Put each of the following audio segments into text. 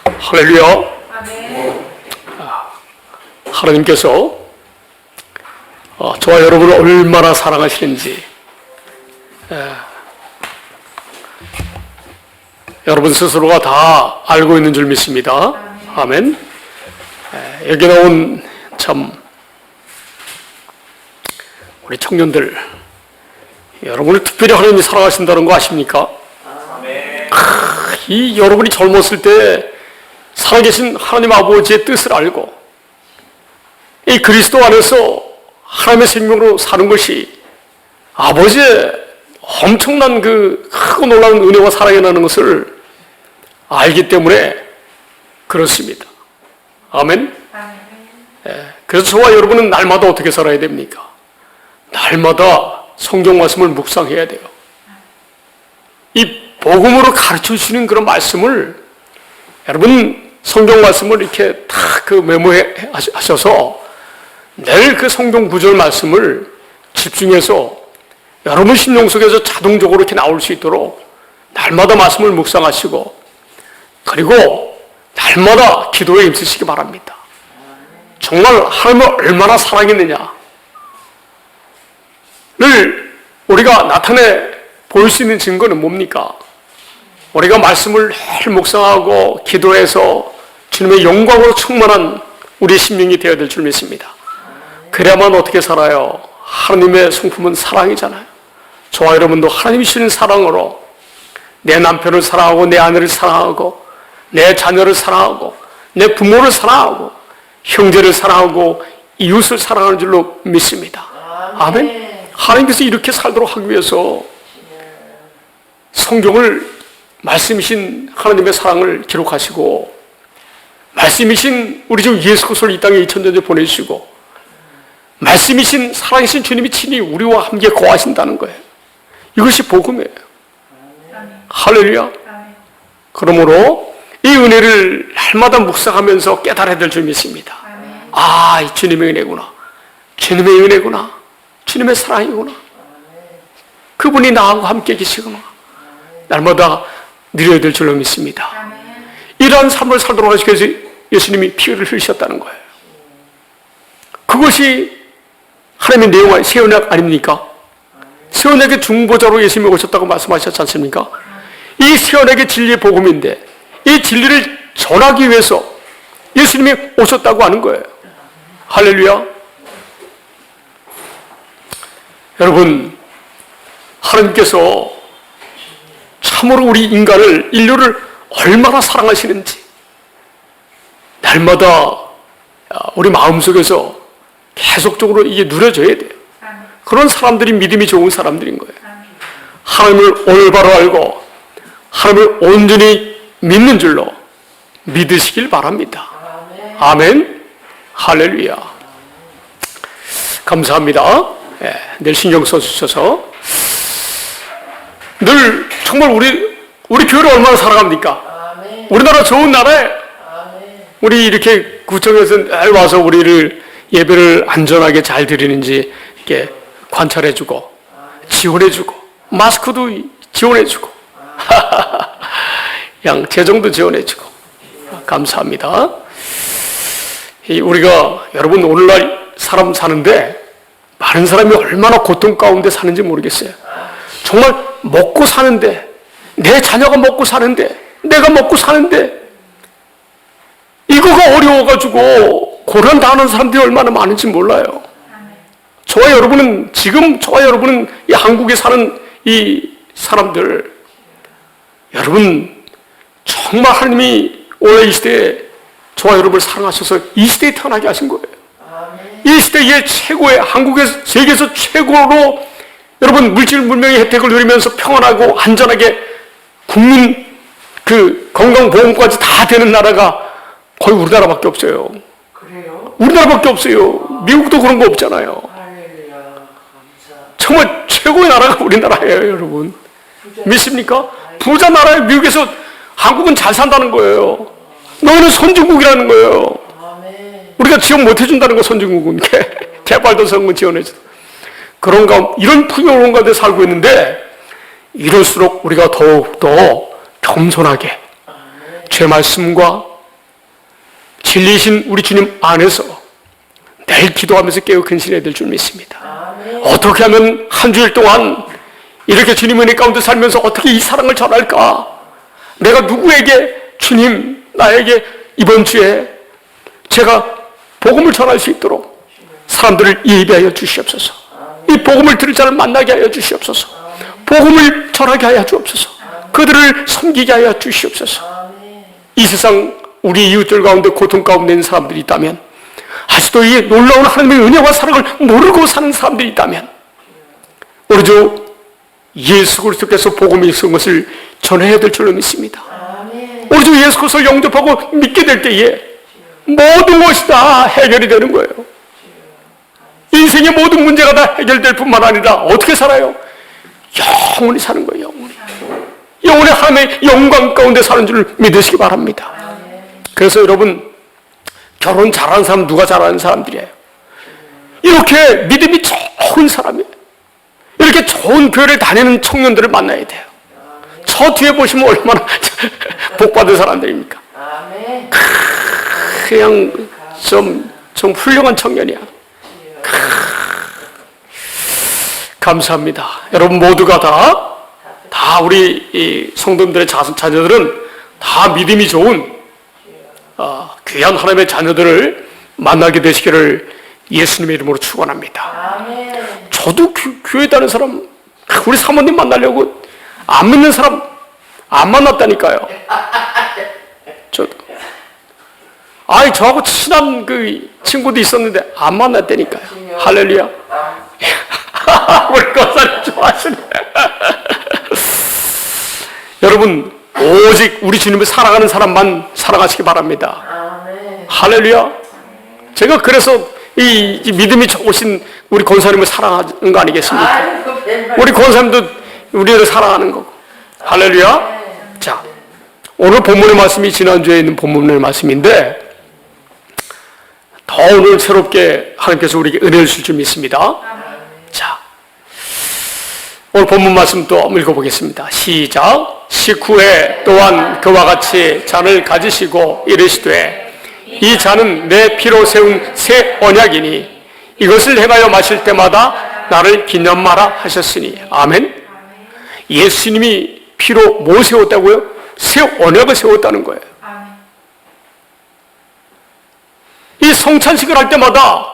할렐루야. 하나님께서 저와 여러분을 얼마나 사랑하시는지 여러분 스스로가 다 알고 있는 줄 믿습니다. 아멘. 여기 나온 참 우리 청년들, 여러분을 특별히 하나님이 사랑하신다는 거 아십니까? 이 여러분이 젊었을 때 살아계신 하나님 아버지의 뜻을 알고 이 그리스도 안에서 하나님의 생명으로 사는 것이 아버지의 엄청난 그 크고 놀라운 은혜와 사랑이 나는 것을 알기 때문에 그렇습니다. 아멘. 그래서 저와 여러분은 날마다 어떻게 살아야 됩니까? 날마다 성경 말씀을 묵상해야 돼요. 이 복음으로 가르쳐 주시는 그런 말씀을 여러분 성경 말씀을 이렇게 다 그 메모해 하셔서 내일 그 성경 구절 말씀을 집중해서 여러분 심령 속에서 자동적으로 이렇게 나올 수 있도록 날마다 말씀을 묵상하시고 그리고 날마다 기도에 힘쓰시기 바랍니다. 정말 하나님을 얼마나 사랑했느냐를 우리가 나타내 보일 수 있는 증거는 뭡니까? 우리가 말씀을 늘 묵상하고 기도해서 주님의 영광으로 충만한 우리의 심령이 되어야 될 줄 믿습니다. 그래야만 어떻게 살아요? 하나님의 성품은 사랑이잖아요. 저와 여러분도 하나님이 주시는 사랑으로 내 남편을 사랑하고 내 아내를 사랑하고 내 자녀를 사랑하고 내 부모를 사랑하고 형제를 사랑하고 이웃을 사랑하는 줄로 믿습니다. 아멘. 하나님께서 이렇게 살도록 하기 위해서 성경을 말씀이신 하나님의 사랑을 기록하시고 말씀이신 우리 주 예수 그리스도를 이 땅에 2000년 전에 보내주시고 말씀이신 사랑이신 주님이 친히 우리와 함께 거하신다는 거예요. 이것이 복음이에요. 할렐루야. 그러므로 이 은혜를 날마다 묵상하면서 깨달아야 될 줄 믿습니다. 아, 이 주님의 은혜구나. 주님의 은혜구나. 주님의 사랑이구나. 그분이 나하고 함께 계시구나. 날마다 누려야 될 줄로 믿습니다. 이러한 삶을 살도록 하시기 위해서 예수님이 피를 흘리셨다는 거예요. 그것이 하나님의 내용의 새 언약 아닙니까? 새 언약의 중보자로 예수님이 오셨다고 말씀하셨지 않습니까? 이 새 언약의 진리의 복음인데 이 진리를 전하기 위해서 예수님이 오셨다고 하는 거예요. 할렐루야. 여러분, 하나님께서 참으로 우리 인류를 얼마나 사랑하시는지 날마다 우리 마음속에서 계속적으로 이게 누려져야 돼요. 그런 사람들이 믿음이 좋은 사람들인 거예요. 하나님을 올바로 알고 하나님을 온전히 믿는 줄로 믿으시길 바랍니다. 아멘. 할렐루야. 감사합니다. 늘 신경 써주셔서 늘 정말 우리 교회를 얼마나 사랑합니까? 우리나라 좋은 나라에 우리 이렇게 구청에서 늘 와서 우리를 예배를 안전하게 잘 드리는지 이렇게 관찰해주고 지원해주고 마스크도 지원해주고 양 재정도 지원해주고 감사합니다. 우리가 여러분 오늘날 사람 사는데 많은 사람이 얼마나 고통 가운데 사는지 모르겠어요. 정말 먹고 사는데 내 자녀가 먹고 사는데 내가 먹고 사는데 이거가 어려워가지고 고난당하는 사람들이 얼마나 많은지 몰라요. 저와 여러분은 이 한국에 사는 이 사람들 여러분 정말 하나님이 올해 이 시대에 저와 여러분을 사랑하셔서 이 시대에 태어나게 하신 거예요. 이 시대의 최고의 한국에서 세계에서 최고로 여러분 물질 문명의 혜택을 누리면서 평안하고 안전하게 국민 그 건강보험까지 다 되는 나라가 거의 우리나라밖에 없어요. 그래요? 우리나라밖에 없어요. 미국도 그런 거 없잖아요. 할렐루야. 정말 최고의 나라가 우리나라예요, 여러분. 믿습니까? 부자 나라에 미국에서 한국은 잘 산다는 거예요. 너희는 선진국이라는 거예요. 우리가 지원 못 해준다는 거 선진국은. 개발도상은 지원해줘. 이런 풍요로운 가운데 살고 있는데 이럴수록 우리가 더욱더 겸손하게 죄 말씀과 진리이신 우리 주님 안에서 매일 기도하면서 깨어 근신해야 될 줄 믿습니다. 어떻게 하면 한 주일 동안 이렇게 주님 은혜 가운데 살면서 어떻게 이 사랑을 전할까? 내가 누구에게 주님 나에게 이번 주에 제가 복음을 전할 수 있도록 사람들을 예비하여 주시옵소서. 이 복음을 들을 자를 만나게 하여 주시옵소서. 복음을 전하게 하여 주옵소서. 그들을 섬기게 하여 주시옵소서. 이 세상 우리 이웃들 가운데 고통 가운데 있는 사람들이 있다면, 아직도 이 놀라운 하나님의 은혜와 사랑을 모르고 사는 사람들이 있다면, 우리 주 예수 그리스도께서 복음이 있은 것을 전해야 될 줄로 믿습니다. 우리 주 예수 그리스도를 영접하고 믿게 될 때에 모든 것이 다 해결이 되는 거예요. 인생의 모든 문제가 다 해결될 뿐만 아니라 어떻게 살아요? 영원히 사는 거예요. 영원히. 영원히 하나님의 영광 가운데 사는 줄 믿으시기 바랍니다. 그래서 여러분, 결혼 잘하는 사람 누가 잘하는 사람들이에요? 이렇게 믿음이 좋은 사람이에요. 이렇게 좋은 교회를 다니는 청년들을 만나야 돼요. 저 뒤에 보시면 얼마나 복받은 사람들입니까? 그냥 좀 훌륭한 청년이야. 감사합니다. 여러분 모두가 다 우리 이 성도님들의 자녀들은 다 믿음이 좋은 귀한 하나님의 자녀들을 만나게 되시기를 예수님의 이름으로 축원합니다. 저도 교회 다니는 사람, 우리 사모님 만나려고 안 믿는 사람 안 만났다니까요. 저도. 아니, 저하고 친한 그 친구도 있었는데 안 만났다니까요. 할렐루야. 우리 권사님 좋아하시네. 여러분, 오직 우리 주님을 사랑하는 사람만 사랑하시기 바랍니다. 할렐루야. 제가 그래서 이 믿음이 좋으신 우리 권사님을 사랑하는 거 아니겠습니까? 우리 권사님도 우리를 사랑하는 거고. 할렐루야. 자, 오늘 본문의 말씀이 지난주에 있는 본문의 말씀인데, 더 오늘 새롭게 하나님께서 우리에게 은혜를 줄 줄 믿습니다. 자, 오늘 본문 말씀 또 읽어보겠습니다. 시작. 식후에 또한 그와 같이 잔을 가지시고 이르시되, 이 잔은 내 피로 세운 새 언약이니 이것을 행하여 마실 때마다 나를 기념하라 하셨으니. 아멘. 예수님이 피로 뭐 세웠다고요? 새 언약을 세웠다는 거예요. 이 성찬식을 할 때마다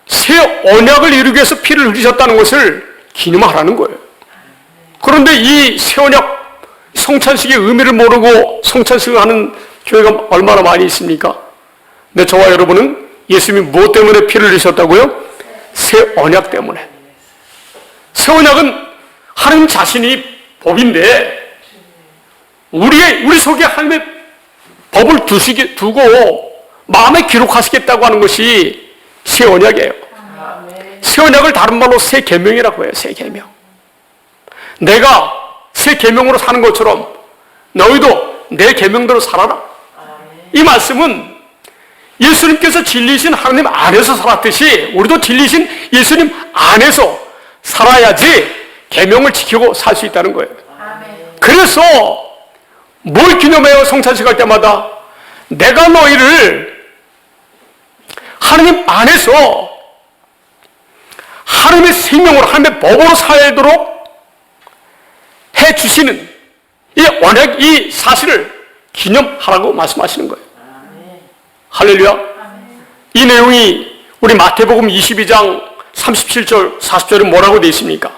새 언약을 이루기 위해서 피를 흘리셨다는 것을 기념하라는 거예요. 그런데 이 새 언약 성찬식의 의미를 모르고 성찬식을 하는 교회가 얼마나 많이 있습니까? 근데 저와 여러분은 예수님이 무엇 때문에 피를 흘리셨다고요? 새 언약 때문에. 새 언약은 하나님 자신이 법인데, 우리 속에 하나님의 법을 두고 마음에 기록하시겠다고 하는 것이 새 언약이에요. 새 언약을 다른 말로 새 계명이라고 해요. 새 계명. 내가 새 계명으로 사는 것처럼 너희도 내 계명대로 살아라. 이 말씀은 예수님께서 진리신 하나님 안에서 살았듯이 우리도 진리신 예수님 안에서 살아야지 계명을 지키고 살 수 있다는 거예요. 그래서 뭘 기념해요? 성찬식 할 때마다 내가 너희를 하나님 안에서 하나님의 생명으로, 하나님의 법으로 살도록 해주시는 이 언약, 이 사실을 기념하라고 말씀하시는 거예요. 할렐루야. 이 내용이 우리 마태복음 22장 37절, 40절에 뭐라고 되어 있습니까?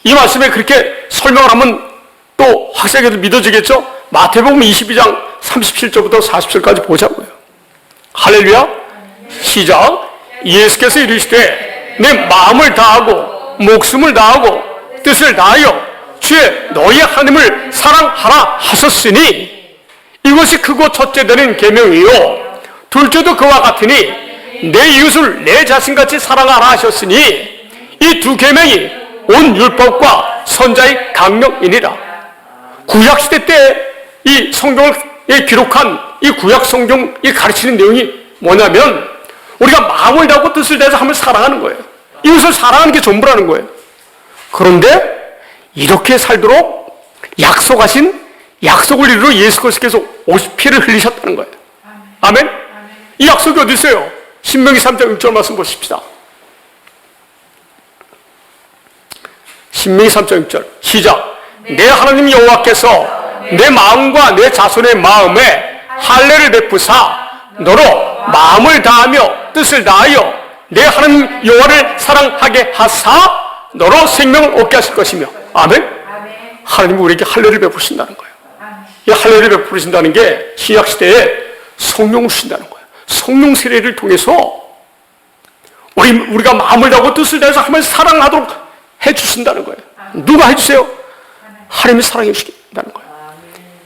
이 말씀에 그렇게 설명을 하면 또 확실하게 믿어지겠죠? 마태복음 22장 37절부터 40절까지 보자고요. 할렐루야. 시작. 예수께서 이르시되 내 마음을 다하고 목숨을 다하고 뜻을 다하여 주의 너희 하나님을 사랑하라 하셨으니 이것이 크고 첫째 되는 계명이요 둘째도 그와 같으니 내 이웃을 내 자신같이 사랑하라 하셨으니 이 두 계명이 온 율법과 선자의 강령이니라. 구약시대 때 이 성경에 기록한 이 구약 성경이 가르치는 내용이 뭐냐면 우리가 마음을 다하고 뜻을 다해서 하면 사랑하는 거예요. 이웃을 사랑하는 게 전부라는 거예요. 그런데 이렇게 살도록 약속하신 약속을 이루러 예수 그리스도께서 피를 흘리셨다는 거예요. 아멘? 이 약속이 어디 있어요? 신명기 3장 6절 말씀 보십시다. 신명기 3장 6절 시작. 내 하나님 여호와께서 내 마음과 내 자손의 마음에 할례를 베푸사 너로 마음을 다하며 뜻을 다하여 내 하나님 여호와를 사랑하게 하사 너로 생명을 얻게 하실 것이며. 아멘? 하나님이 우리에게 할례를 베푸신다는 거예요. 이 할례를 베푸신다는 게 신약시대에 성령을 주신다는 거예요. 성령 세례를 통해서 우리가 마음을 다하고 뜻을 다해서 하나님을 사랑하도록 해주신다는 거예요. 누가 해주세요? 하나님이 사랑해 주신다는 거예요.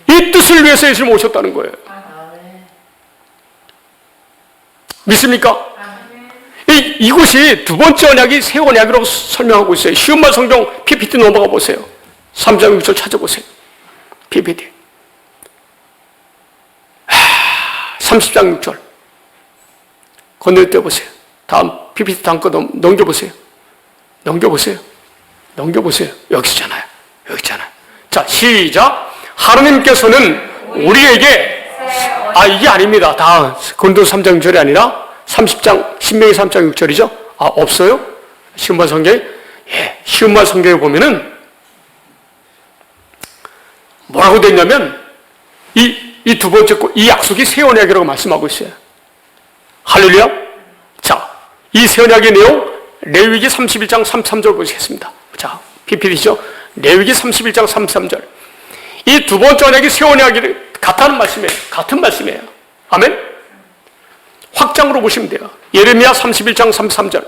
이 뜻을 위해서 예수님 오셨다는 거예요. 믿습니까? 이곳이 두 번째 언약이 새 언약이라고 설명하고 있어요. 쉬운 말 성경 PPT 넘어가 보세요. 3장 6절 찾아보세요. PPT 30장 6절 건너뛰어보세요. 다음 PPT 다음 거 넘겨보세요. 넘겨보세요. 여기 있잖아요. 자, 시작. 하나님께서는 우리에게 이게 아닙니다. 다음 고린도 3장 6절이 아니라 30장 신명기 3장 6절이죠. 없어요? 쉬운 말 성경에? 예, 쉬운 말 성경에 보면은 뭐라고 됐냐면 이 두 번째 이 약속이 새 언약이라고 말씀하고 있어요. 할렐루야. 자, 이 새 언약의 내용 레위기 31장 33절 보시겠습니다. 자, PPT죠. 레위기 31장 33절. 이 두 번째 언약이 새 언약이 같은 말씀이에요. 아멘? 확장으로 보시면 돼요. 예레미야 31장 33절.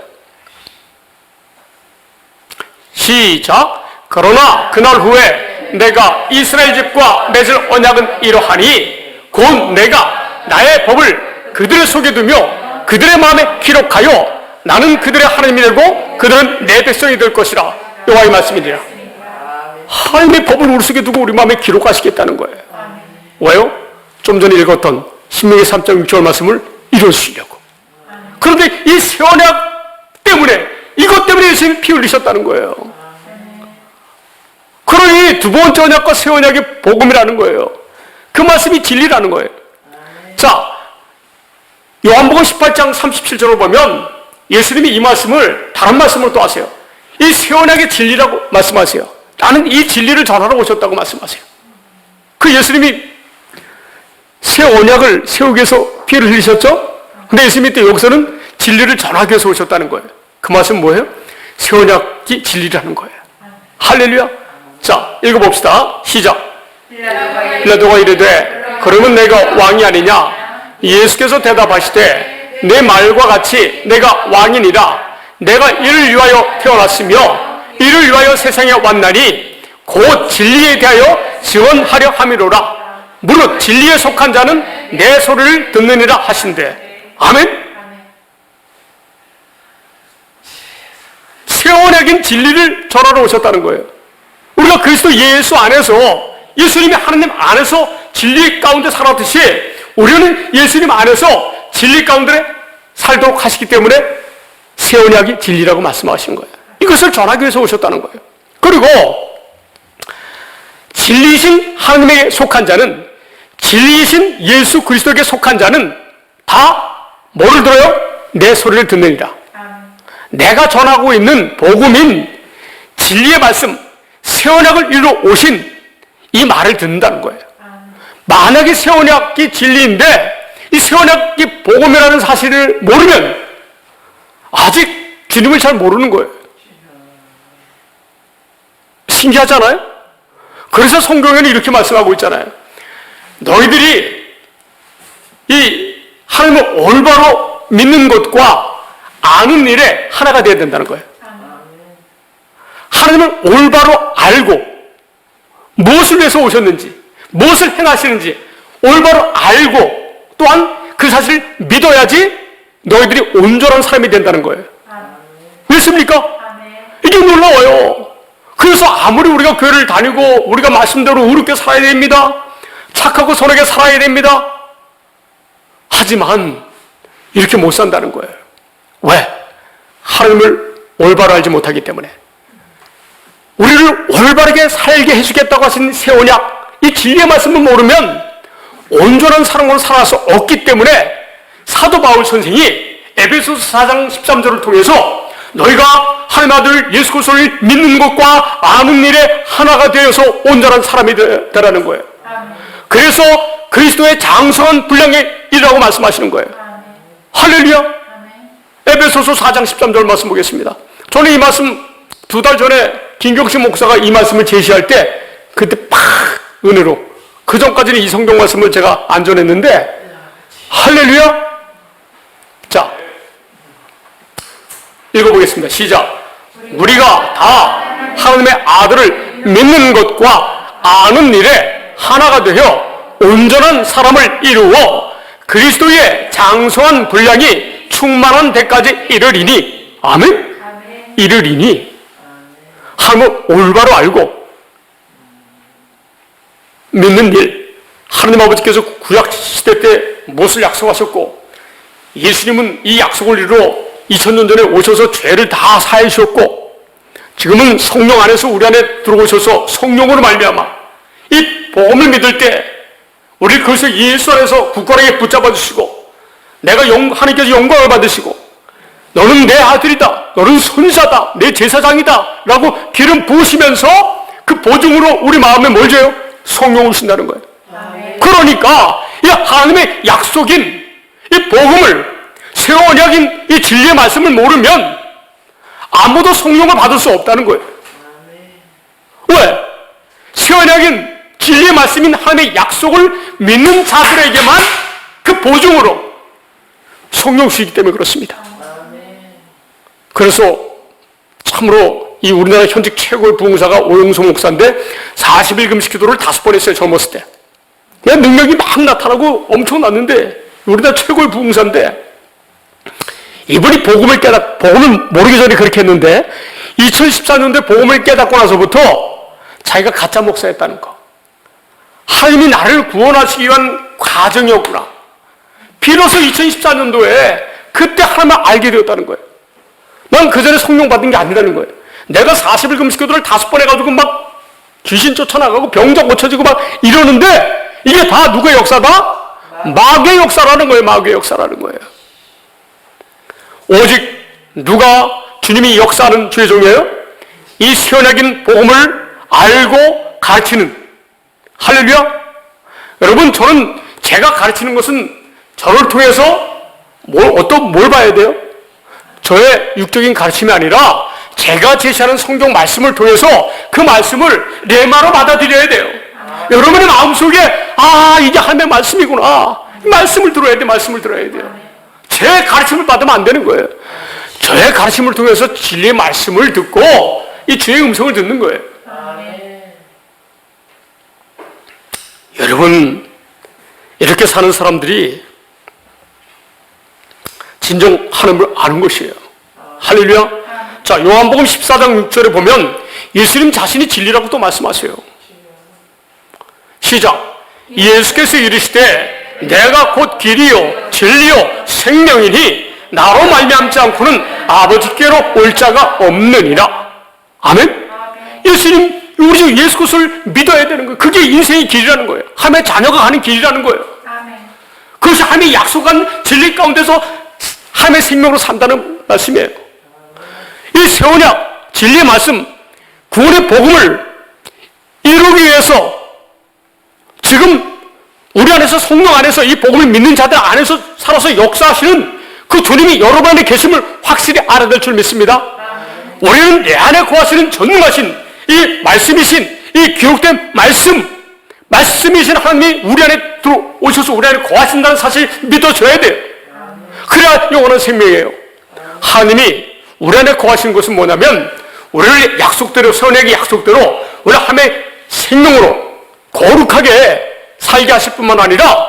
시작. 그러나 그날 후에 내가 이스라엘 집과 맺을 언약은 이러하니 곧 내가 나의 법을 그들의 속에 두며 그들의 마음에 기록하여 나는 그들의 하나님이 되고 그들은 내 백성이 될 것이라. 여호와의 말씀이니라. 하나님의 법을 우리 속에 두고 우리 마음에 기록하시겠다는 거예요. 왜요? 좀 전에 읽었던 신명기 3장 6절 말씀을 이루시려고. 그런데 이 새 언약 때문에 이것 때문에 예수님이 피 흘리셨다는 거예요. 그러니 두 번째 언약과 새 언약의 복음이라는 거예요. 그 말씀이 진리라는 거예요. 자, 요한복음 18장 37절을 보면 예수님이 이 말씀을 다른 말씀으로 또 하세요. 이 새 언약의 진리라고 말씀하세요. 나는 이 진리를 전하러 오셨다고 말씀하세요. 그 예수님이 새 언약을 세우기 위해서 피를 흘리셨죠? 근데 예수님이 또 여기서는 진리를 전하기 위해서 오셨다는 거예요. 그 말씀은 뭐예요? 새 언약이 진리라는 거예요. 할렐루야. 자, 읽어봅시다. 시작. 빌라도가 이르되 그러면 내가 왕이 아니냐? 예수께서 대답하시되 내 말과 같이 내가 왕이니라. 내가 이를 위하여 태어났으며 이를 위하여 세상에 왔나니 곧 진리에 대하여 증언하려 함이로라. 무릇 진리에 속한 자는 내 소리를 듣느니라 하신대. 아멘? 새 언약인 진리를 전하러 오셨다는 거예요. 우리가 그리스도 예수 안에서 예수님이 하나님 안에서 진리 가운데 살았듯이 우리는 예수님 안에서 진리 가운데 살도록 하시기 때문에 새 언약이 진리라고 말씀하신 거예요. 이것을 전하기 위해서 오셨다는 거예요. 그리고 진리이신 하나님에게 속한 자는 진리이신 예수 그리스도에게 속한 자는 다 뭐를 들어요? 내 소리를 듣느니라. 내가 전하고 있는 복음인 진리의 말씀 새 언약을 이루어 오신 이 말을 듣는다는 거예요. 만약에 새 언약이 진리인데 이 새 언약이 복음이라는 사실을 모르면 아직 주님을 잘 모르는 거예요. 신기하잖아요? 그래서 성경에는 이렇게 말씀하고 있잖아요. 너희들이 이 하나님을 올바로 믿는 것과 아는 일에 하나가 되어야 된다는 거예요. 하나님을 올바로 알고 무엇을 위해서 오셨는지 무엇을 행하시는지 올바로 알고 또한 그 사실을 믿어야지 너희들이 온전한 사람이 된다는 거예요. 믿습니까? 이게 놀라워요. 그래서 아무리 우리가 교회를 다니고 우리가 말씀대로 의롭게 살아야 됩니다. 착하고 선하게 살아야 됩니다. 하지만 이렇게 못 산다는 거예요. 왜? 하나님을 올바로 알지 못하기 때문에. 우리를 올바르게 살게 해주겠다고 하신 새 언약, 이 진리의 말씀을 모르면 온전한 사랑으로 살아갈 수 없기 때문에 사도 바울 선생이 에베소서 4장 13절을 통해서 너희가 하나님의 아들 예수 그리스도를 믿는 것과 아는 일에 하나가 되어서 온전한 사람이 되라는 거예요. 그래서 그리스도의 장성한 분량에 이르라고 말씀하시는 거예요. 할렐루야. 에베소서 4장 13절 말씀 보겠습니다. 저는 이 말씀 2달 전에 김경식 목사가 이 말씀을 제시할 때 그때 팍 은혜로, 그 전까지는 이 성경 말씀을 제가 안 전했는데, 할렐루야. 자, 읽어보겠습니다. 시작. 우리가 다 하나님의 아들을 믿는 것과 아는 일에 하나가 되어 온전한 사람을 이루어 그리스도의 장성한 분량이 충만한 데까지 이르리니, 아멘? 이르리니, 하나님을 올바로 알고 믿는 일. 하나님 아버지께서 구약 시대 때 무엇을 약속하셨고, 예수님은 이 약속을 이루어 2000년 전에 오셔서 죄를 다 사해 주셨고, 지금은 성령 안에서 우리 안에 들어오셔서 성령으로 말미암아 이 복음을 믿을 때 우리 그것을 예수 안에서 굳건하게 붙잡아 주시고, 내가 하나님께서 영광을 받으시고, 너는 내 아들이다, 너는 선지자다, 내 제사장이다 라고 기름 부으시면서 그 보증으로 우리 마음에 뭘 줘요? 성령을 주신다는 거예요. 그러니까 이 하나님의 약속인 이 복음을, 새 언약인 이 진리의 말씀을 모르면 아무도 성령을 받을 수 없다는 거예요. 왜? 새 언약인 진리의 말씀인 하나님의 약속을 믿는 자들에게만 그 보증으로 성령 주시기 때문에 그렇습니다. 그래서 참으로 이 우리나라 현직 최고의 부흥사가 오영수 목사인데 40일 금식 기도를 5번 했어요. 젊었을 때. 그냥 능력이 막 나타나고 엄청났는데, 우리나라 최고의 부흥사인데, 이분이 복음을 모르기 전에 그렇게 했는데 2014년도에 복음을 깨닫고 나서부터 자기가 가짜 목사였다는 거. 하나님이 나를 구원하시기 위한 과정이었구나. 비로소 2014년도에 그때 하나님을 알게 되었다는 거예요. 난 그 전에 성령 받은 게 아니라는 거예요. 내가 40일 금식기도를 5번 해가지고 막 귀신 쫓아나가고 병자 고쳐지고 막 이러는데, 이게 다 누구의 역사다? 마귀의 역사라는 거예요. 마귀의 역사라는 거예요. 오직 누가 주님이 역사하는 주의 종이에요? 이 시원하긴 복음을 알고 가르치는. 할렐루야. 여러분, 저는 제가 가르치는 것은 저를 통해서 뭘 봐야 돼요? 저의 육적인 가르침이 아니라 제가 제시하는 성경 말씀을 통해서 그 말씀을 레마로 받아들여야 돼요. 여러분의 마음속에 이게 하나님의 말씀이구나, 이 말씀을 들어야 돼. 말씀을 들어야 돼요. 제 가르침을 받으면 안 되는 거예요. 저의 가르침을 통해서 진리의 말씀을 듣고 이 주의 음성을 듣는 거예요. 여러분, 이렇게 사는 사람들이 진정 하나님을 아는 것이에요. 할렐루야. 자, 요한복음 14장 6절에 보면 예수님 자신이 진리라고 또 말씀하세요. 시작. 예수께서 이르시되 내가 곧 길이요 진리요 생명이니 나로 말미암지 않고는 아버지께로 올 자가 없느니라. 아멘. 예수님, 우리 예수 그리스도를 믿어야 되는 거예요. 그게 인생의 길이라는 거예요. 하나님의 자녀가 가는 길이라는 거예요. 그것이 하나님의 약속한 진리 가운데서 하나님의 생명으로 산다는 말씀이에요. 이 새 언약 진리의 말씀, 구원의 복음을 이루기 위해서 지금 우리 안에서, 성령 안에서 이 복음을 믿는 자들 안에서 살아서 역사하시는 그 주님이 여러분 안에 계심을 확실히 알아야 될 줄 믿습니다. 우리는 내 안에 거하시는 전능하신 이 말씀이신, 이 기록된 말씀이신 하나님이 우리 안에 들어오셔서 우리 안에 거하신다는 사실 믿어줘야 돼요. 그래야 영원한 생명이에요. 하나님이 우리 안에 거하신 것은 뭐냐면, 우리를 약속대로, 선액의 약속대로 우리 하나님의 생명으로 거룩하게 살게 하실 뿐만 아니라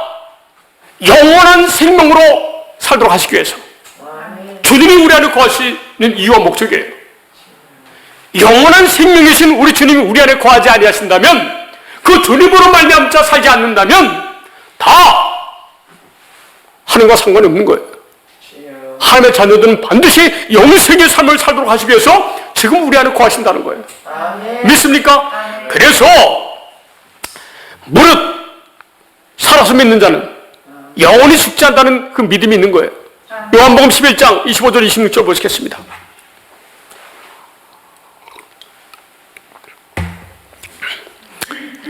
영원한 생명으로 살도록 하시기 위해서 주님이 우리 안에 거하시는 이유와 목적이에요. 영원한 생명이신 우리 주님이 우리 안에 거하지 아니하신다면, 그 주님으로 말미암자 살지 않는다면 다 하나님과 상관이 없는 거예요. 하나님의 자녀들은 반드시 영생의 삶을 살도록 하시기 위해서 지금 우리 안에 거하신다는 거예요. 믿습니까? 그래서 무릇 살아서 믿는 자는 영원히 죽지 않다는 그 믿음이 있는 거예요. 요한복음 11장 25절 26절 보시겠습니다.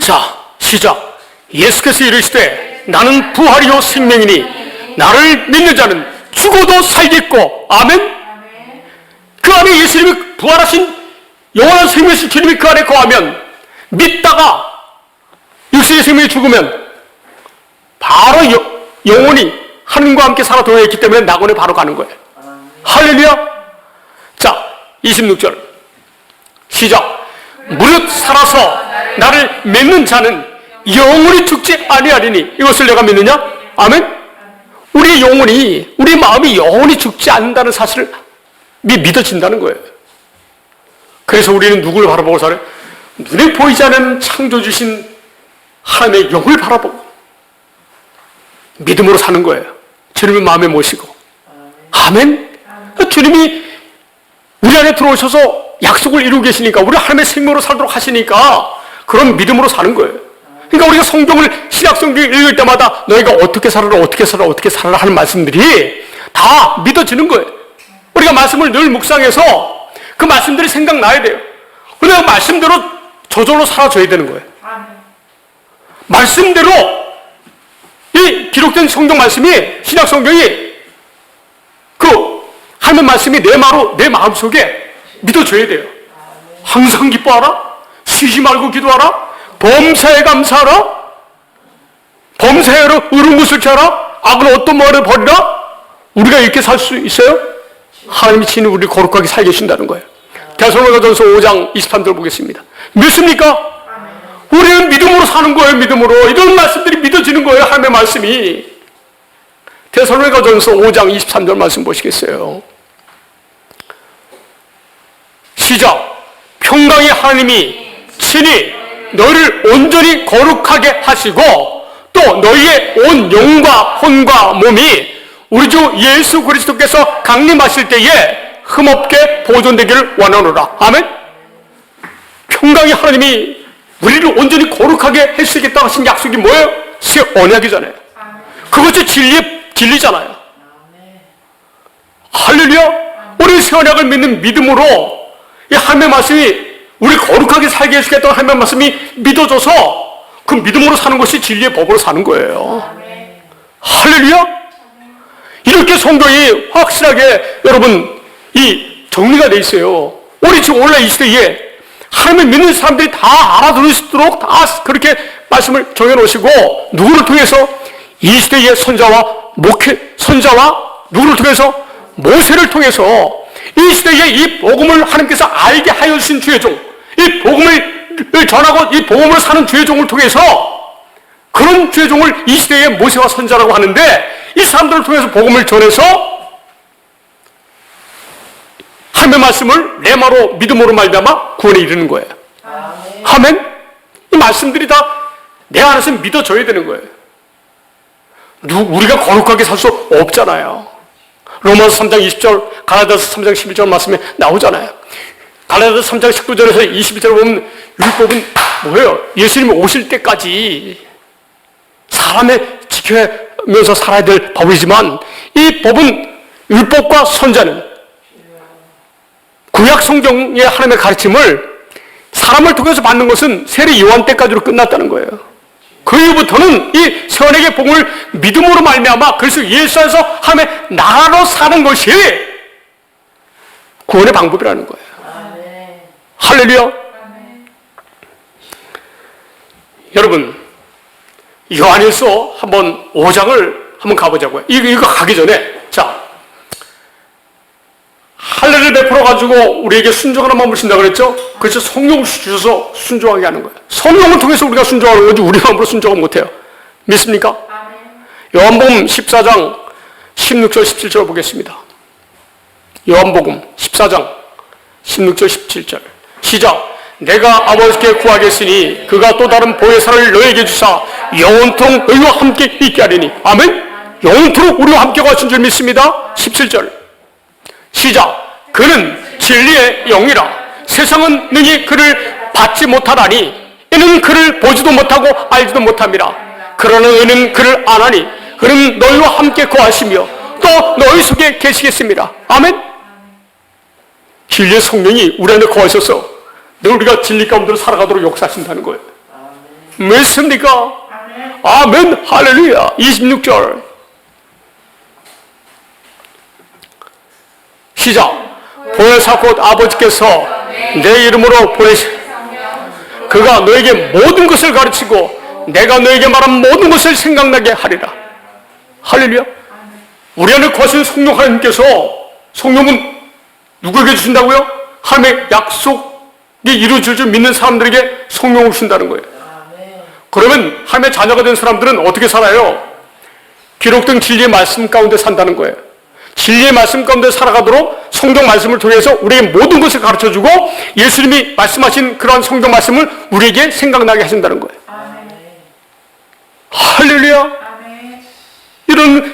자, 시작. 예수께서 이르시되 나는 부활이요 생명이니 나를 믿는 자는 죽어도 살겠고. 아멘. 그 안에 예수님이 부활하신 영원한 생명이신 주님이 그 안에 거하면, 믿다가 육신의 생명이 죽으면 바로 영원히 하나님과 함께 살아 도래했기 때문에 낙원에 바로 가는 거예요. 할렐루야. 자, 26절 시작. 무릇 살아서 나를 믿는 자는 영원히 죽지 아니하리니 이것을 내가 믿느냐? 아멘. 우리 영혼이, 우리 마음이 영원히 죽지 않는다는 사실을 믿어진다는 거예요. 그래서 우리는 누구를 바라보고 살아요? 눈에 보이지 않는 창조주신 하나님의 영을 바라보고 믿음으로 사는 거예요. 주님을 마음에 모시고. 아멘. 주님이 우리 안에 들어오셔서 약속을 이루고 계시니까, 우리 하나님의 생명으로 살도록 하시니까 그런 믿음으로 사는 거예요. 그러니까 우리가 성경을, 신약성경을 읽을 때마다 너희가 어떻게 살아라, 어떻게 살아라, 어떻게 살아라 하는 말씀들이 다 믿어지는 거예요. 우리가 말씀을 늘 묵상해서 그 말씀들이 생각나야 돼요. 그래서 말씀대로 저절로 살아줘야 되는 거예요. 말씀대로 이 기록된 성경 말씀이, 신약 성경이 그 하나님 말씀이 내 마음속에 믿어줘야 돼요. 항상 기뻐하라, 쉬지 말고 기도하라, 범사에 감사하라, 범사에 의로운 것을 취하라, 악은 어떤 말을 버리라. 우리가 이렇게 살 수 있어요? 하나님이 친히 우리를 거룩하게 살게 하신다는 거예요. 데살로니가전서 5장 23절 보겠습니다. 믿습니까? 우리는 믿음으로 사는 거예요. 믿음으로. 이런 말씀들이 믿어지는 거예요. 하나님의 말씀이. 데살로니가전서 5장 23절 말씀 보시겠어요? 시작. 평강의 하나님이 친히 너희를 온전히 거룩하게 하시고 또 너희의 온 영과 혼과 몸이 우리 주 예수 그리스도께서 강림하실 때에 흠없게 보존되기를 원하노라. 아멘. 평강의 하나님이 우리를 온전히 거룩하게 해주시겠다고 하신 약속이 뭐예요? 새 언약이잖아요. 그것이 진리잖아요. 할렐루야. 우리 새 언약을 믿는 믿음으로 이 하나님의 말씀이 우리 거룩하게 살게 해주겠다고 하나님의 말씀이 믿어져서 그 믿음으로 사는 것이 진리의 법으로 사는 거예요. 할렐루야. 이렇게 성경이 확실하게 여러분 이 정리가 돼 있어요. 우리 지금 오늘날 이 시대에 하나님을 믿는 사람들이 다 알아들을 수 있도록 다 그렇게 말씀을 정해놓으시고, 누구를 통해서? 이 시대의 선자와 누구를 통해서? 모세를 통해서 이 시대에 이 복음을 하나님께서 알게 하여 주신 주의 종, 이 복음을 전하고 이 복음을 사는 주의 종을 통해서, 그런 주의 종을 이 시대의 모세와 선자라고 하는데, 이 사람들을 통해서 복음을 전해서 하나님의 말씀을 레마로 믿음으로 말미암아 구원에 이르는 거예요. 아멘. 이 말씀들이 다 내 안에서 믿어져야 되는 거예요. 우리가 거룩하게 살 수 없잖아요. 로마서 3장 20절, 갈라디아서 3장 11절 말씀에 나오잖아요. 갈라디아서 3장 19절에서 21절 보면 율법은 뭐예요? 예수님이 오실 때까지 사람의 지켜면서 살아야 될 법이지만, 이 법은, 율법과 선자는 구약 성경의 하나님의 가르침을 사람을 통해서 받는 것은 세례 요한 때까지로 끝났다는 거예요. 그 이후부터는 이 선에게 복음을 믿음으로 말미암아 그리스도 예수 안에서 하나님의 나라로 사는 것이 구원의 방법이라는 거예요. 할렐루야. 여러분, 요한일서 한번 5장을 한번 가보자고요. 이거 가기 전에, 자, 할례를 베풀어가지고 우리에게 순종하는 마음을 주신다 그랬죠? 그래서 성령을 주셔서 순종하게 하는 거예요. 성령을 통해서 우리가 순종하는 거지, 우리 마음으로 순종은 못해요. 믿습니까? 요한복음 14장 16절 17절 보겠습니다. 요한복음 14장 16절 17절 시작. 내가 아버지께 구하겠으니 그가 또 다른 보혜사를 너에게 주사 영원토록 너희와 함께 있게 하리니. 아멘. 영원토록 우리와 함께 가신 줄 믿습니다. 17절 시작. 그는 진리의 영이라 세상은 능히 그를 받지 못하다니 이는 그를 보지도 못하고 알지도 못함이라. 그러나 너희는 그를 안 하니 그는 너희와 함께 거하시며 또 너희 속에 계시겠습니다. 아멘. 진리의 성령이 우리 안에 거하셔서 우리가 진리 가운데로 살아가도록 역사하신다는 거예요. 믿습니까? 아멘. 할렐루야. 26절 시작. 보혜사 곧 아버지께서 내 이름으로 보내시 그가 너에게 모든 것을 가르치고 내가 너에게 말한 모든 것을 생각나게 하리라. 할렐루야. 우리 안에 거하신 성령 하나님께서, 성령은 누구에게 주신다고요? 하나님의 약속이 이루어질 줄 믿는 사람들에게 성령을 주신다는 거예요. 그러면 하나님의 자녀가 된 사람들은 어떻게 살아요? 기록된 진리의 말씀 가운데 산다는 거예요. 진리의 말씀 가운데 살아가도록 성경 말씀을 통해서 우리에게 모든 것을 가르쳐주고 예수님이 말씀하신 그러한 성경 말씀을 우리에게 생각나게 하신다는 거예요. 할렐루야.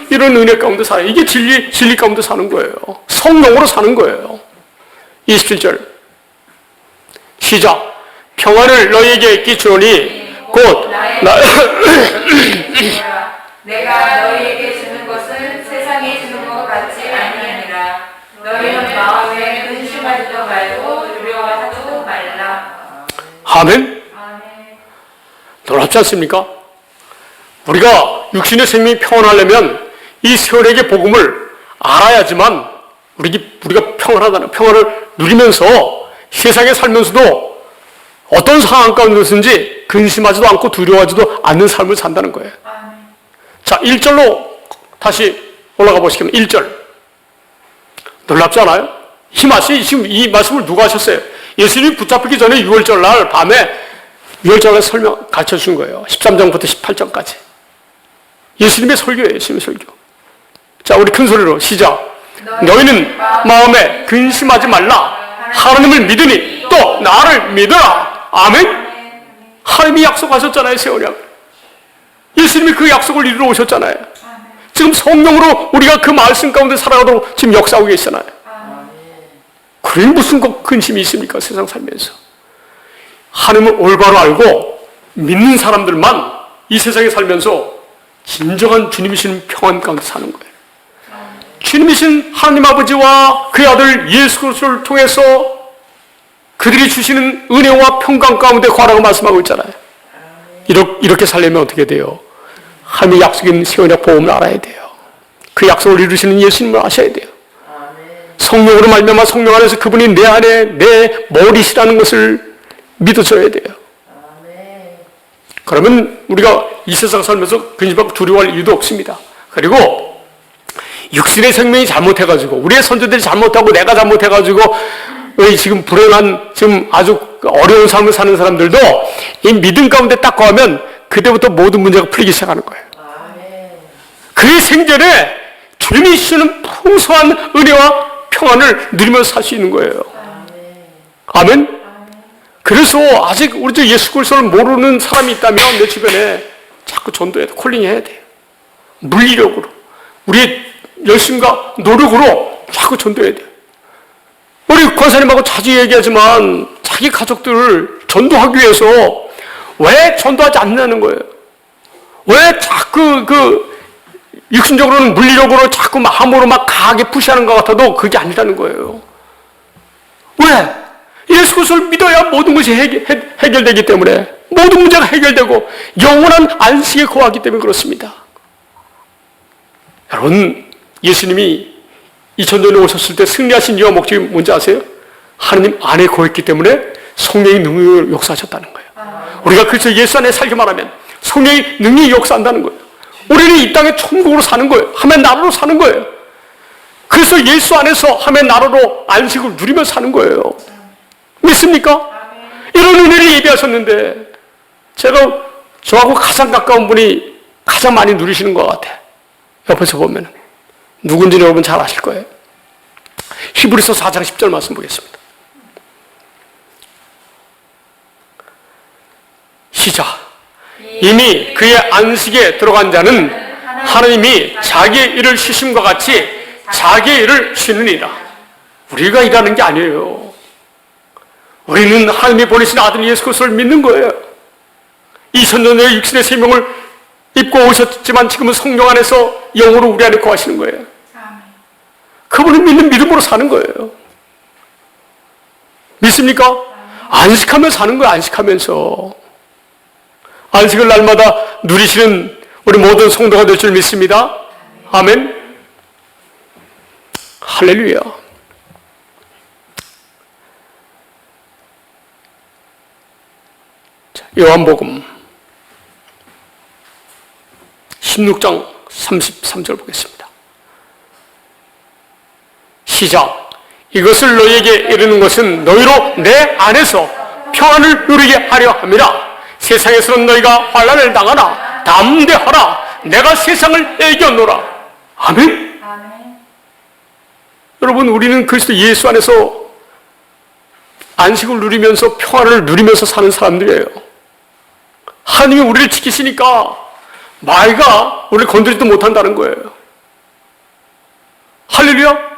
이런 은혜 가운데 살아요. 이게 진리 가운데 사는 거예요. 성령으로 사는 거예요. 27절 시작. 평안을 너희에게 끼치노니 곧 내가 너희에게 주는 것은 세상에 주는 것 같지 아니하니라. 너희는 마음에 근심하지도 말고 두려워하지도 말라. 아멘. 놀랍지 않습니까? 우리가 육신의 생명이 평안하려면 이 세월에게 복음을 알아야지만 우리가 평안을 누리면서 세상에 살면서도 어떤 상황 가운데서든지 근심하지도 않고 두려워하지도 않는 삶을 산다는 거예요. 자, 1절로 다시 올라가 보시면 1절. 놀랍지 않아요? 지금 이 말씀을 누가 하셨어요? 예수님이 붙잡히기 전에 6월절 날 밤에 6월절 날 가르쳐 주신 거예요. 13장부터 18장까지. 예수님의 설교예요. 예수님의 설교. 자, 우리 큰 소리로 시작. 너희는 마음에 근심하지 말라. 하나님을 믿으니 또 나를 믿어라. 아멘. 하나님이 약속하셨잖아요. 세월약. 예수님이 그 약속을 이루러 오셨잖아요. 지금 성령으로 우리가 그 말씀 가운데 살아가도록 지금 역사하고 계시잖아요. 그러니 무슨 근심이 있습니까? 세상 살면서. 하나님을 올바로 알고 믿는 사람들만 이 세상에 살면서 진정한 주님이신 평안 가운데 사는 거예요. 주님이신 하나님 아버지와 그의 아들 예수 그리스도를 통해서 그들이 주시는 은혜와 평강 가운데 거하라고 말씀하고 있잖아요. 이렇게 살려면 어떻게 돼요? 하나님의 약속인 세원의 보험을 알아야 돼요. 그 약속을 이루시는 예수님을 아셔야 돼요. 성령으로 말미암아 성령 안에서 그분이 내 안에 내 머리시라는 것을 믿어줘야 돼요. 그러면 우리가 이 세상 살면서 근심하고 두려워할 이유도 없습니다. 그리고 육신의 생명이 잘못해가지고 우리의 선조들이 잘못하고 내가 잘못해가지고 지금 불행한 지금 아주 어려운 삶을 사는 사람들도 이 믿음 가운데 딱 거하면 그때부터 모든 문제가 풀리기 시작하는 거예요. 그의 생전에 주님이 주시는 풍성한 은혜와 평안을 누리면서 살 수 있는 거예요. 아멘. 그래서 아직 우리 예수 그리스도를 모르는 사람이 있다면 내 주변에 자꾸 전도해야 돼. 콜링해야 돼요. 물리력으로 우리의 열심과 노력으로 자꾸 전도해야 돼요. 우리 권사님하고 자주 얘기하지만 자기 가족들을 전도하기 위해서 왜 전도하지 않느냐는 거예요. 왜 자꾸 육신적으로는 물리력으로 자꾸 마음으로 막 강하게 푸시하는 것 같아도 그게 아니라는 거예요. 왜? 예수 그리스도를 믿어야 모든 것이 해결되기 때문에 모든 문제가 해결되고 영원한 안식에 거하기 때문에 그렇습니다. 여러분, 예수님이 2000년 전에 오셨을 때 승리하신 이유와 목적이 뭔지 아세요? 하나님 안에 거했기 때문에 성령이 능력을 역사하셨다는 거예요. 우리가 그래서 예수 안에 살기만 하면 성령이 능력이 역사한다는 거예요. 우리는 이 땅에 천국으로 사는 거예요. 하나님의 나라로 사는 거예요. 그래서 예수 안에서 하나님의 나라로 안식을 누리며 사는 거예요. 믿습니까? 이런 은혜를 예비하셨는데 제가 저하고 가장 가까운 분이 가장 많이 누리시는 것 같아요. 옆에서 보면 누군지 여러분 잘 아실 거예요. 히브리서 4장 10절 말씀 보겠습니다. 시작. 이미 그의 안식에 들어간 자는 하나님이 자기의 일을 쉬심과 같이 자기의 일을 쉬느니라. 우리가 일하는 게 아니에요. 우리는 하나님이 보내신 아들 예수 그리스도를 믿는 거예요. 2000년 전에 육신의 생명을 입고 오셨지만 지금은 성령 안에서 영으로 우리 안에 거하시는 거예요. 그분을 믿는 믿음으로 사는 거예요. 믿습니까? 안식하며 사는 거예요. 안식하면서. 안식을 날마다 누리시는 우리 모든 성도가 될 줄 믿습니다. 아멘. 할렐루야. 자, 요한복음 16장 33절 보겠습니다. 시작. 이것을 너희에게 이르는 것은 너희로 내 안에서 평안을 누리게 하려 함이라. 세상에서는 너희가 환난을 당하나 담대하라. 내가 세상을 이겨노라. 아멘. 아멘. 여러분, 우리는 그리스도 예수 안에서 안식을 누리면서 평안을 누리면서 사는 사람들이에요. 하나님이 우리를 지키시니까 마귀가 우리를 건드리지도 못한다는 거예요. 할렐루야.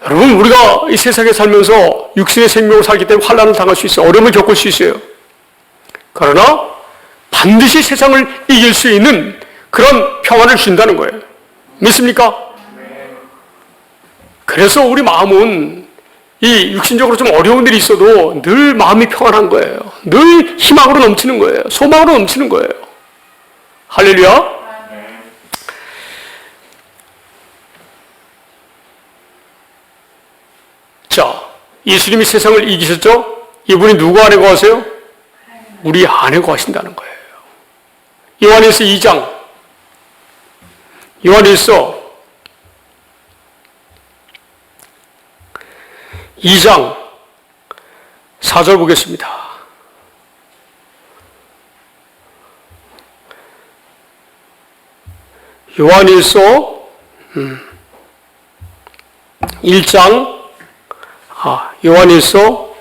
여러분, 우리가 이 세상에 살면서 육신의 생명을 살기 때문에 환난을 당할 수 있어요. 어려움을 겪을 수 있어요. 그러나 반드시 세상을 이길 수 있는 그런 평안을 준다는 거예요. 믿습니까? 그래서 우리 마음은 이 육신적으로 좀 어려운 일이 있어도 늘 마음이 평안한 거예요. 늘 희망으로 넘치는 거예요. 소망으로 넘치는 거예요. 할렐루야. 자, 예수님이 세상을 이기셨죠? 이분이 누구 안에 거하세요? 우리 안에 거하신다는 거예요. 요한일서 2장, 요한일서 2장 4절 보겠습니다. 요한일서 1장 요한일서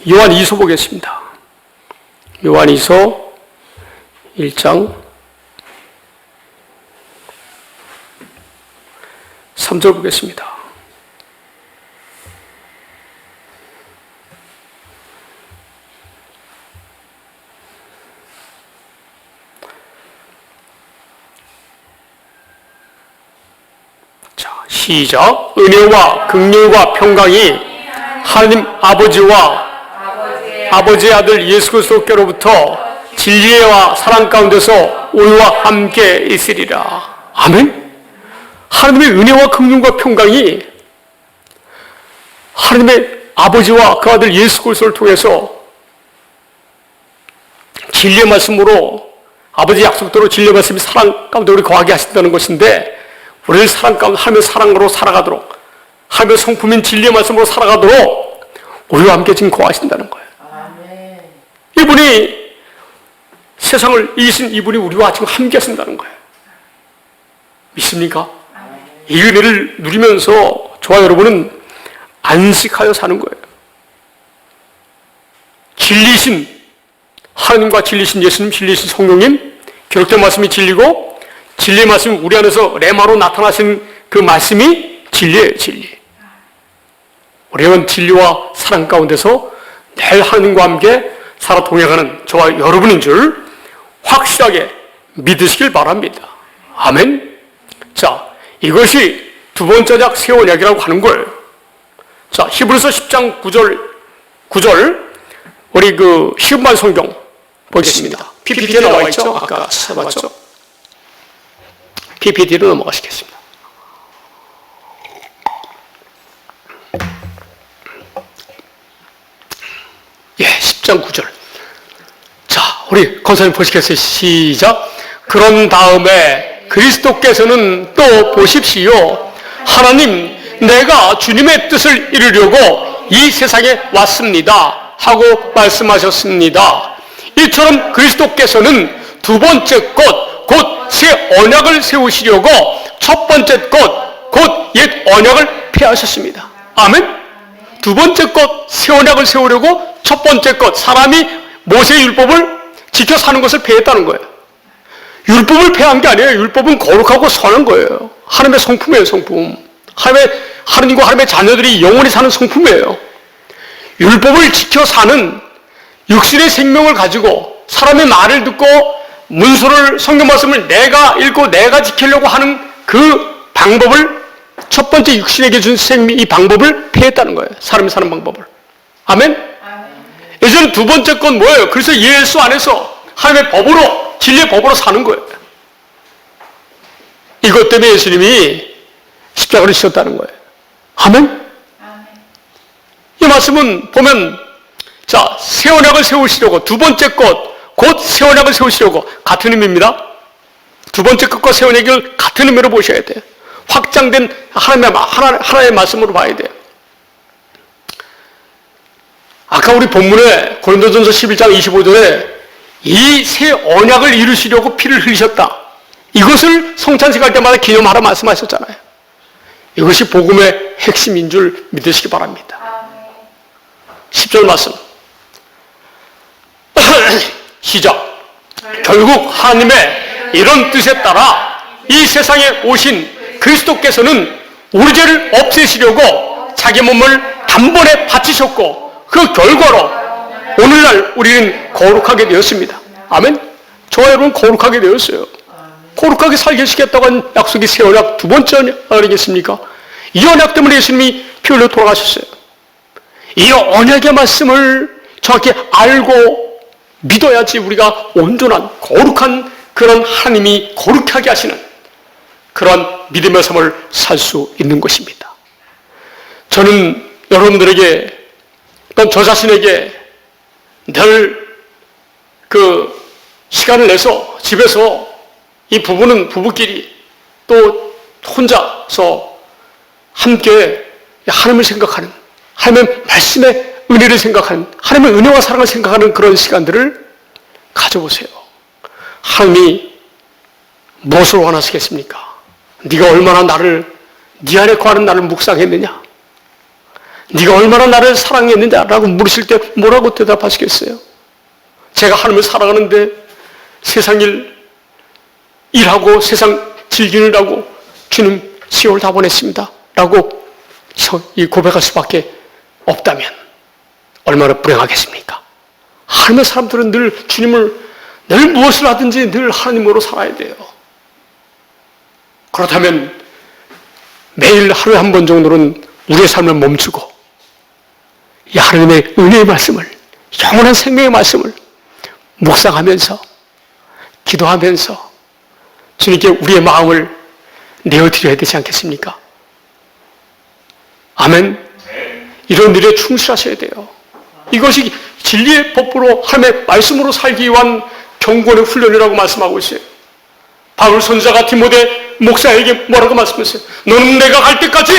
요한이서 보겠습니다. 요한이서 1장 3절 보겠습니다. 자, 시작. 은혜와 긍휼과 평강이 하나님 아버지와 아버지의 아들 예수 그리스도께로부터 진리와 사랑 가운데서 우리와 함께 있으리라. 아멘. 하나님의 은혜와 긍휼과 평강이 하나님의 아버지와 그 아들 예수 그리스도를 통해서 진리의 말씀으로 아버지 약속대로 진리의 말씀이 사랑 가운데 우리 거하게 하신다는 것인데, 우리를 사랑 가운데 하나님의 사랑으로 살아가도록, 하나님의 성품인 진리의 말씀으로 살아가도록 우리와 함께 지금 거하신다는 거예요. 아멘. 이분이 세상을 이기신 이분이 우리와 지금 함께 하신다는 거예요. 믿습니까? 이 은혜를 누리면서 저와 여러분은 안식하여 사는 거예요. 진리신 하나님과 진리신 예수님, 진리신 성령님, 기록된 말씀이 진리고 진리의 말씀이 우리 안에서 레마로 나타나신 그 말씀이 진리예요. 진리. 우리는 진리와 사랑 가운데서 늘 하나님과 함께 살아 동행하는 저와 여러분인 줄 확실하게 믿으시길 바랍니다. 아멘. 자, 이것이 두 번째 작 새 언약이라고 하는 거예요. 자, 히브리서 10장 9절 우리 그 시음반 성경 보겠습니다. PPT에 나와 있죠? 아까 찾아봤죠? PPT로 넘어가시겠습니다. 예, 10장 9절. 자, 우리 권사님 보시겠어요? 시작. 그런 다음에 그리스도께서는 또 보십시오. 하나님, 내가 주님의 뜻을 이루려고 이 세상에 왔습니다 하고 말씀하셨습니다. 이처럼 그리스도께서는 두 번째 것, 곧 새 언약을 세우시려고 첫 번째 것, 곧 옛 언약을 폐하셨습니다. 아멘? 두 번째 것, 새 언약을 세우려고 첫 번째 것, 사람이 모세의 율법을 지켜 사는 것을 폐했다는 거예요. 율법을 폐한 게 아니에요. 율법은 거룩하고 선한 거예요. 하나님의 성품이에요, 성품. 하나님과 하나님의 자녀들이 영원히 사는 성품이에요. 율법을 지켜 사는 육신의 생명을 가지고 사람의 말을 듣고 문서를, 성경 말씀을 내가 읽고 내가 지키려고 하는 그 방법을, 첫 번째 육신에게 준 생명, 이 방법을 폐했다는 거예요. 사람이 사는 방법을. 아멘? 이제는 두 번째 건 뭐예요? 그래서 예수 안에서 하나님의 법으로, 진리의 법으로 사는 거예요. 이것 때문에 예수님이 십자가를 지셨다는 거예요. 아멘? 이 말씀은 보면, 자, 새 언약을 세우시려고, 두 번째 것, 곧 새 언약을 세우시려고, 같은 의미입니다. 두 번째 것과 새 언약을 같은 의미로 보셔야 돼요. 확장된 하나의 말씀으로 봐야 돼요. 아까 우리 본문에 고린도전서 11장 25절에 이 새 언약을 이루시려고 피를 흘리셨다. 이것을 성찬식 할 때마다 기념하라 말씀하셨잖아요. 이것이 복음의 핵심인 줄 믿으시기 바랍니다. 10절 말씀. 시작. 결국 하나님의 이런 뜻에 따라 이 세상에 오신 그리스도께서는 우리 죄를 없애시려고 자기 몸을 단번에 바치셨고 그 결과로 오늘날 우리는 거룩하게 되었습니다. 아멘? 저와 여러분 거룩하게 되었어요. 거룩하게 살게 하시겠다고 한 약속이 새 언약 두 번째 언약 아니겠습니까? 이 언약 때문에 예수님이 피 흘려 돌아가셨어요. 이 언약의 말씀을 정확히 알고 믿어야지 우리가 온전한 거룩한 그런 하나님이 거룩하게 하시는 그런 믿음의 삶을 살 수 있는 것입니다. 저는 여러분들에게 또 저 자신에게 늘 그 시간을 내서 집에서 이 부부는 부부끼리 또 혼자서 함께 하나님을 생각하는, 하나님의 말씀의 은혜를 생각하는, 하나님의 은혜와 사랑을 생각하는 그런 시간들을 가져보세요. 하나님이 무엇을 원하시겠습니까? 네가 얼마나 나를, 네 안에 거하는 나를 묵상했느냐? 네가 얼마나 나를 사랑했느냐라고 물으실 때 뭐라고 대답하시겠어요? 제가 하나님을 사랑하는데 세상 일하고 세상 즐기느라고 주님 시험을 다 보냈습니다 라고 이 고백할 수밖에 없다면 얼마나 불행하겠습니까? 하나님의 사람들은 늘 주님을, 늘 무엇을 하든지 늘 하나님으로 살아야 돼요. 그렇다면 매일 하루에 한 번 정도는 우리의 삶을 멈추고 이 하나님의 은혜의 말씀을, 영원한 생명의 말씀을 묵상하면서 기도하면서 주님께 우리의 마음을 내어드려야 되지 않겠습니까? 아멘. 이런 일에 충실하셔야 돼요. 이것이 진리의 법으로 하나님의 말씀으로 살기 위한 경건의 훈련이라고 말씀하고 있어요. 바울 선지자가 디모데 목사에게 뭐라고 말씀했어요? 너는 내가 갈 때까지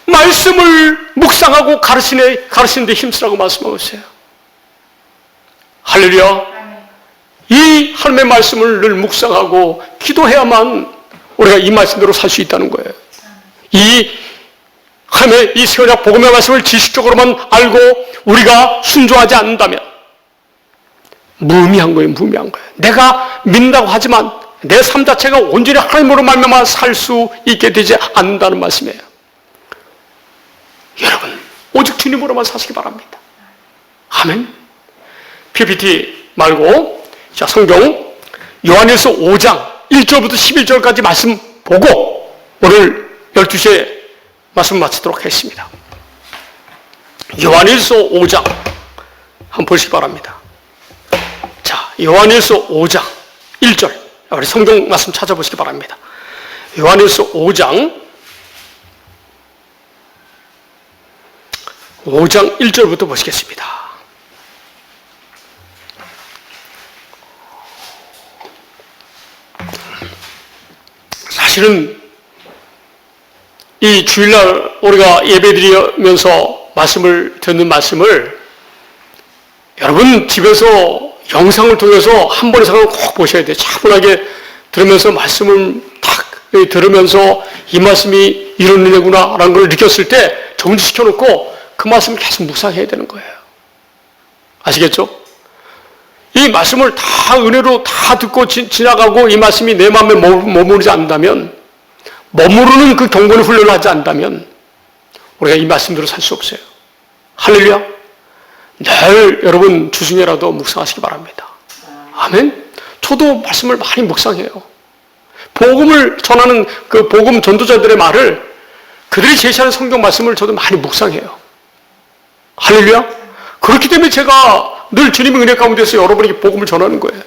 말씀을 묵상하고 가르치는 데 힘쓰라고 말씀하고 있어요. 할렐루야. 이 하나님의 말씀을 늘 묵상하고 기도해야만 우리가 이 말씀대로 살 수 있다는 거예요. 이 하나님의 이 새 언약 복음의 말씀을 지식적으로만 알고 우리가 순종하지 않는다면 무의미한 거예요. 무의미한 거예요. 내가 믿는다고 하지만 내 삶 자체가 온전히 하나님으로 말미암아 살 수 있게 되지 않는다는 말씀이에요. 여러분 오직 주님으로만 사시기 바랍니다. 아멘. PPT 말고 자, 성경 요한일서 5장 1절부터 11절까지 말씀 보고 오늘 12시에 말씀 마치도록 하겠습니다. 요한일서 5장 한번 보시기 바랍니다. 자, 요한일서 5장 1절 우리 성경 말씀 찾아보시기 바랍니다. 요한일서 5장 1절부터 보시겠습니다. 사실은 이 주일날 우리가 예배드리면서 말씀을 듣는 말씀을 여러분 집에서 영상을 통해서 한 번 이상은 꼭 보셔야 돼요. 차분하게 들으면서 말씀을 딱 들으면서 이 말씀이 이런 은혜구나 라는 걸 느꼈을 때 정지시켜놓고 그 말씀을 계속 묵상해야 되는 거예요. 아시겠죠? 이 말씀을 다 은혜로 다 듣고 지나가고 이 말씀이 내 마음에 머무르지 않는다면, 머무르는 그 경건의 훈련을 하지 않는다면 우리가 이 말씀대로 살 수 없어요. 할렐루야. 늘 여러분 주중에라도 묵상하시기 바랍니다. 아멘. 저도 말씀을 많이 묵상해요. 복음을 전하는 그 복음 전도자들의 말을 그들이 제시하는 성경 말씀을 저도 많이 묵상해요. 할렐루야. 그렇기 때문에 제가 늘 주님의 은혜 가운데서 여러분에게 복음을 전하는 거예요.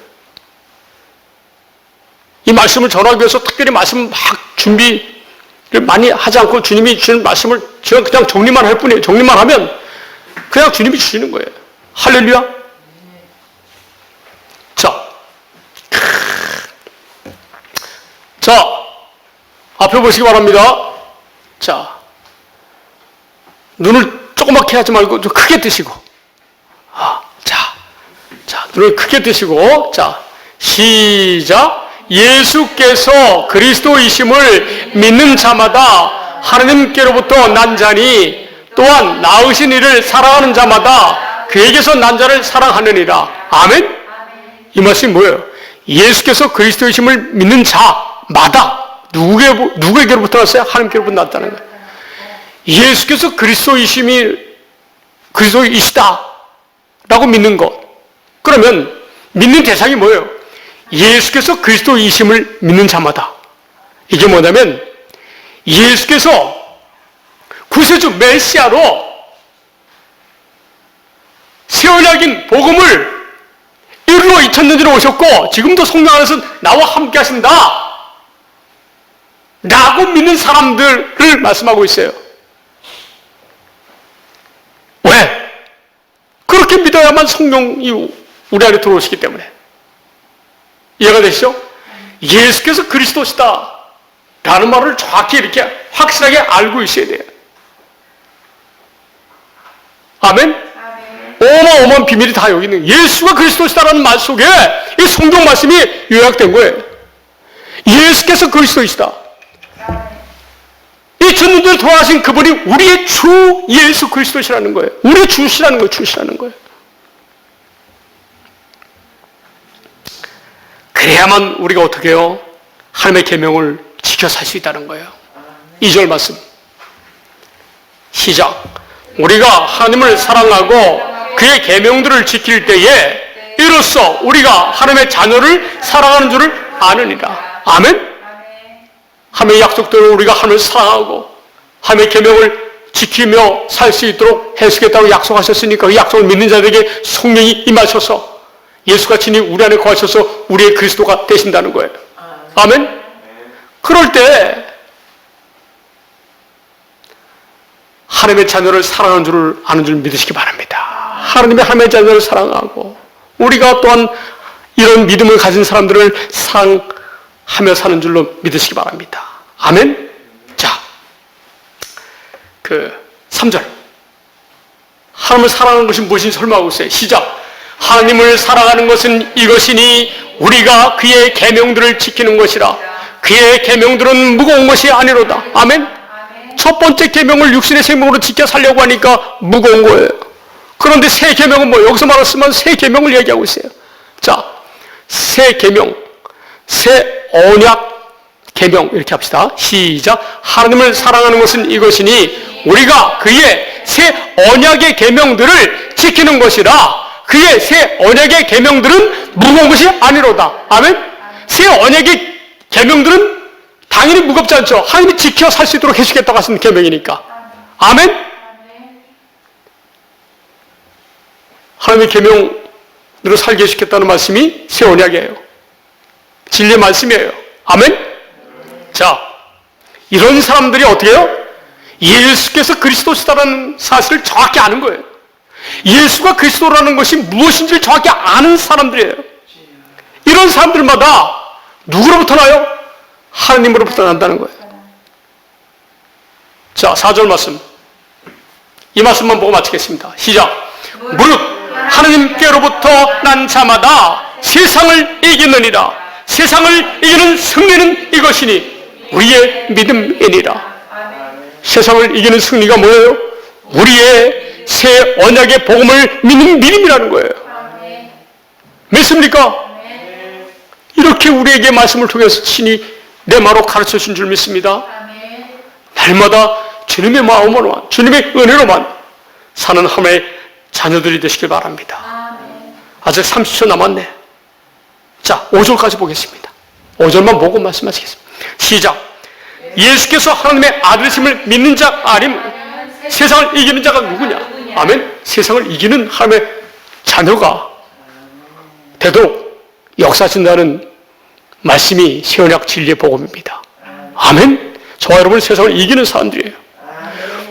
이 말씀을 전하기 위해서 특별히 말씀 막 준비를 많이 하지 않고 주님이 주시는 말씀을 제가 그냥 정리만 할 뿐이에요. 정리만 하면 그냥 주님이 주시는 거예요. 할렐루야. 자, 앞에 보시기 바랍니다. 자, 눈을 조그맣게 하지 말고 좀 크게 뜨시고. 자, 눈을 크게 뜨시고. 자, 시작. 예수께서 그리스도이심을 믿는 자마다 하나님께로부터 난 자니 또한 낳으신 이를 사랑하는 자마다 그에게서 난 자를 사랑하느니라. 아멘? 이 말씀이 뭐예요? 예수께서 그리스도이심을 믿는 자마다 누구에게로부터 났어요? 하나님께로부터 났다는 거예요. 예수께서 그리스도이시다 라고 믿는 것. 그러면 믿는 대상이 뭐예요? 예수께서 그리스도이심을 믿는 자마다. 이게 뭐냐면 예수께서 구세주 메시아로 새 언약인 복음을 이루어 2000년 전에 오셨고 지금도 성령 안에서 나와 함께 하신다 라고 믿는 사람들을 말씀하고 있어요. 왜? 그렇게 믿어야만 성령이 우리 안에 들어오시기 때문에. 이해가 되시죠? 예수께서 그리스도시다 라는 말을 정확히 이렇게 확실하게 알고 있어야 돼요. 아멘? 어마어마한 비밀이 다 여기 있는 거예요. 예수가 그리스도시다라는 말 속에 이 성경 말씀이 요약된 거예요. 예수께서 그리스도이시다. 이 천년전에 돌아가신 그분이 우리의 주 예수 그리스도시라는 거예요. 우리의 주시라는 거예요. 주시라는 거예요. 그래야만 우리가 어떻게 해요? 하나님의 계명을 지켜 살 수 있다는 거예요. 2절 말씀 시작. 우리가 하나님을 사랑하고 그의 계명들을 지킬 때에 이로써 우리가 하나님의 자녀를 사랑하는 줄을 아느니라. 아멘? 하나님의 약속대로 우리가 하나님을 사랑하고 하나님의 계명을 지키며 살 수 있도록 해주겠다고 약속하셨으니까 그 약속을 믿는 자들에게 성령이 임하셔서 예수가 친히 우리 안에 거하셔서 우리의 그리스도가 되신다는 거예요. 아멘? 그럴 때 하나님의 자녀를 사랑하는 줄을 아는 줄 믿으시기 바랍니다. 하나님의 자녀를 사랑하고 우리가 또한 이런 믿음을 가진 사람들을 사랑하며 사는 줄로 믿으시기 바랍니다. 아멘? 자, 3절 하나님을 사랑하는 것이 무엇인지 설명하고 있어요. 시작. 하나님을 사랑하는 것은 이것이니 우리가 그의 계명들을 지키는 것이라. 그의 계명들은 무거운 것이 아니로다. 아멘? 첫 번째 계명을 육신의 생명으로 지켜 살려고 하니까 무거운 거예요. 그런데 새 계명은 뭐 여기서 말했으면 새 계명을 얘기하고 있어요. 자, 새 계명, 새 언약 계명 이렇게 합시다. 시작. 하나님을 사랑하는 것은 이것이니 우리가 그의 새 언약의 계명들을 지키는 것이라. 그의 새 언약의 계명들은 무거운 것이 아니로다. 아멘? 새 언약의 계명들은 당연히 무겁지 않죠. 하나님이 지켜 살 수 있도록 해주겠다고 하신 계명이니까. 아멘? 하나님의 계명으로 살게 해주겠다는 말씀이 새 언약이에요. 진리의 말씀이에요. 아멘? 자, 이런 사람들이 어떻게 해요? 예수께서 그리스도시다라는 사실을 정확히 아는 거예요. 예수가 그리스도라는 것이 무엇인지를 정확히 아는 사람들이에요. 이런 사람들마다 누구로부터 나요? 하나님으로부터 난다는 거예요. 자, 4절 말씀. 이 말씀만 보고 마치겠습니다. 시작. 무릇 하나님께로부터 난 자마다 세상을 이기느니라. 세상을 이기는 승리는 이것이니 우리의 믿음이니라. 세상을 이기는 승리가 뭐예요? 우리의 새 언약의 복음을 믿는 믿음이라는 거예요. 믿습니까? 이렇게 우리에게 말씀을 통해서 친히 내 마로 가르쳐 주신 줄 믿습니다. 날마다 주님의 마음으로만, 주님의 은혜로만 사는 하나님의 자녀들이 되시길 바랍니다. 아직 30초 남았네. 자, 5절까지 보겠습니다. 5절만 보고 말씀하시겠습니다. 시작. 예수께서 하나님의 아들이심을 믿는 자 아니면 세상을 이기는 자가 누구냐? 아멘. 세상을 이기는 하나님의 자녀가 되도록 역사하신다는 말씀이 세언약 진리의 복음입니다. 아멘. 저와 여러분 세상을 이기는 사람들이에요.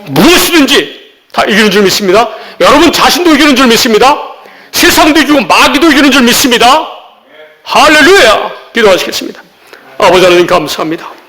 무엇이든지 다 이기는 줄 믿습니다. 여러분 자신도 이기는 줄 믿습니다. 세상도 이기고 마귀도 이기는 줄 믿습니다. 할렐루야. 기도하시겠습니다. 아버지 하나님 감사합니다.